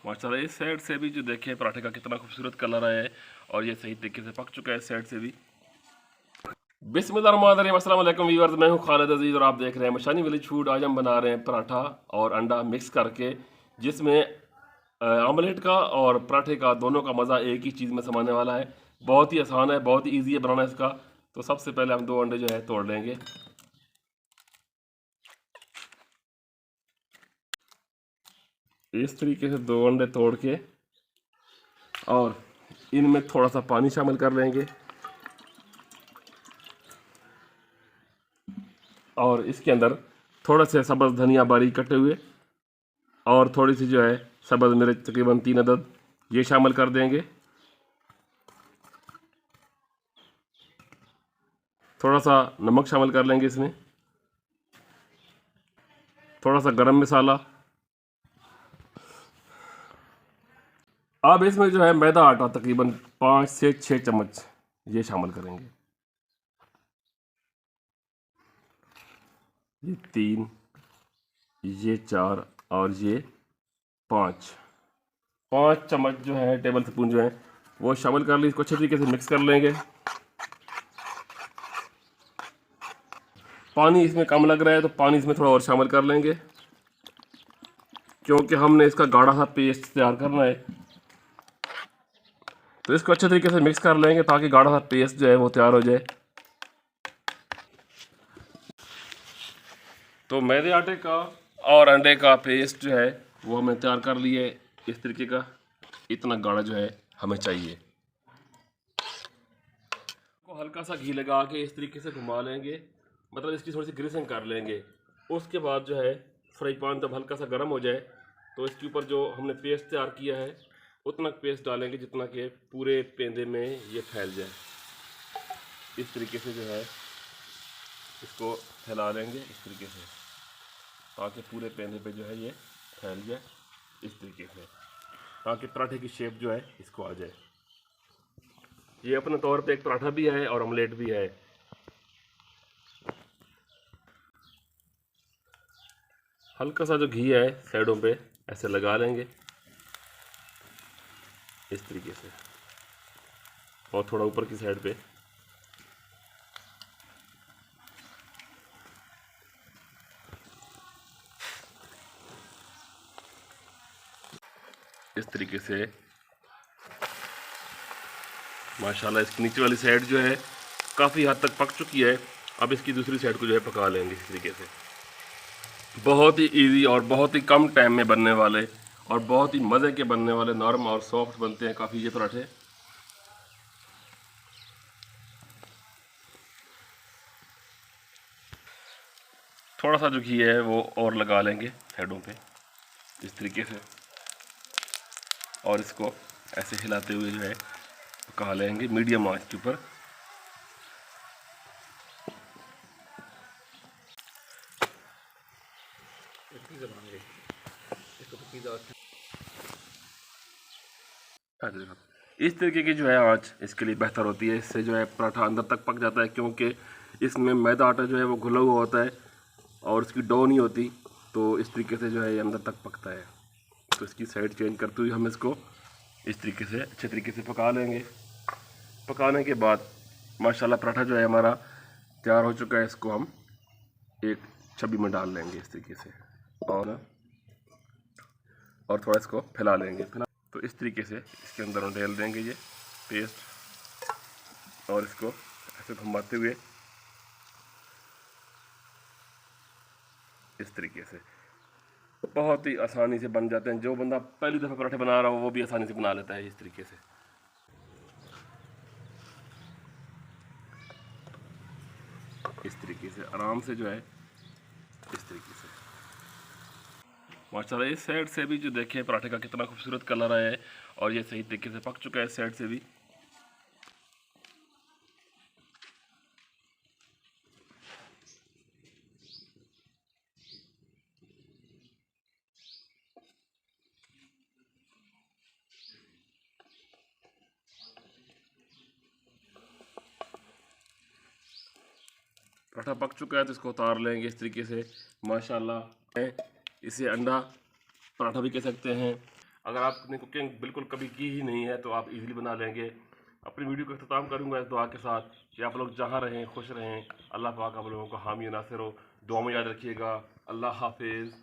माशाल्लाह इस साइड से भी जो देखे पराठे का कितना खूबसूरत कलर आया है और ये सही तरीके से पक चुका है इस साइड से भी। बिस्मिल्लाहिर्रहमानिर्रहीम, अस्सलाम वालेकुम व्यूअर्स, मैं हूं खालिद अजीज़ और आप देख रहे हैं मशानी विलेज फूड। आज हम बना रहे हैं पराठा और अंडा मिक्स करके, जिसमें आमलेट का और पराठे का दोनों का मज़ा एक ही चीज़ में समाने वाला है। बहुत ही आसान है, बहुत ही ईजी है बनाना इसका। तो सबसे पहले हम 2 अंडे जो है तोड़ लेंगे। इस तरीके से 2 अंडे तोड़ के और इनमें थोड़ा सा पानी शामिल कर लेंगे और इसके अंदर थोड़ा सा सब्ज़ धनिया बारीक कटे हुए और थोड़ी सी जो है सब्ज़ मिर्च तकरीबन 3 अदद ये शामिल कर देंगे। थोड़ा सा नमक शामिल कर लेंगे इसमें, थोड़ा सा गरम मसाला। अब इसमें जो है मैदा आटा तकरीबन 5 से 6 चम्मच ये शामिल करेंगे। ये 3, ये 4 और ये 5 चम्मच जो है टेबल स्पून जो है वो शामिल कर ली। इसको अच्छे तरीके से मिक्स कर लेंगे। पानी इसमें कम लग रहा है तो पानी इसमें थोड़ा और शामिल कर लेंगे, क्योंकि हमने इसका गाढ़ा सा पेस्ट तैयार करना है। तो इसको अच्छे तरीके से मिक्स कर लेंगे ताकि गाढ़ा सा पेस्ट जो है वो तैयार हो जाए। तो मैदे आटे का और अंडे का पेस्ट जो है वो हमने तैयार कर लिया है। इस तरीके का इतना गाढ़ा जो है हमें चाहिए। को हल्का सा घी लगा के इस तरीके से घुमा लेंगे, मतलब इसकी थोड़ी सी ग्रीसिंग कर लेंगे। उसके बाद जो है फ्राई पैन जब हल्का सा गर्म हो जाए तो इसके ऊपर जो हमने पेस्ट तैयार किया है उतना पेस्ट डालेंगे जितना कि पूरे पेंदे में ये फैल जाए। इस तरीके से जो है इसको फैला लेंगे इस तरीके से ताकि पूरे पेंदे पे जो है ये फैल जाए इस तरीके से, ताकि पराठे की शेप जो है इसको आ जाए। ये अपने तौर पे एक पराठा भी है और ऑमलेट भी है। हल्का सा जो घी है साइडों पे ऐसे लगा लेंगे इस तरीके से और थोड़ा ऊपर की साइड पे। इस तरीके से माशाल्लाह इसकी नीचे वाली साइड जो है काफ़ी हद तक पक चुकी है। अब इसकी दूसरी साइड को जो है पका लेंगे इस तरीके से। बहुत ही इजी और बहुत ही कम टाइम में बनने वाले और बहुत ही मज़े के बनने वाले नरम और सॉफ्ट बनते हैं काफ़ी ये पराठे। थोड़ा सा जो घी है वो और लगा लेंगे साइडों पे इस तरीके से और इसको ऐसे हिलाते हुए जो है पका लेंगे मीडियम आंच के ऊपर। इस तरीके की जो है आंच इसके लिए बेहतर होती है। इससे जो है पराठा अंदर तक पक जाता है, क्योंकि इसमें मैदा आटा जो है वो घुला हुआ होता है और इसकी डो नहीं होती। तो इस तरीके से जो है ये अंदर तक पकता है। तो इसकी साइड चेंज करते हुए हम इसको इस तरीके से अच्छे तरीके से पका लेंगे। पकाने के बाद माशाल्लाह पराठा जो है हमारा तैयार हो चुका है। इसको हम एक छब्बी में डाल लेंगे इस तरीके से और थोड़ा इसको फैला लेंगे। तो इस तरीके से इसके अंदर डाल देंगे ये पेस्ट और इसको ऐसे घुमाते हुए इस तरीके से बहुत ही आसानी से बन जाते हैं। जो बंदा पहली दफ़ा पराठे बना रहा हो वो भी आसानी से बना लेता है इस तरीके से। इस तरीके से आराम से जो है इस तरीके से माशाल्लाह इस साइड से भी जो देखें पराठे का कितना खूबसूरत कलर आया है और ये सही तरीके से पक चुका है इस साइड से भी। पराठा पक चुका है तो इसको उतार लेंगे इस तरीके से। माशाल्लाह इसे अंडा पराठा भी कह सकते हैं। अगर आपने कुकिंग बिल्कुल कभी की ही नहीं है तो आप इजीली बना लेंगे। अपनी वीडियो का अख्ताम करूँगा इस दुआ के साथ कि आप लोग जहाँ रहें खुश रहें, अल्लाह पाक आप लोगों को हामी नासिर हो। दुआ में याद रखिएगा। अल्लाह हाफिज़।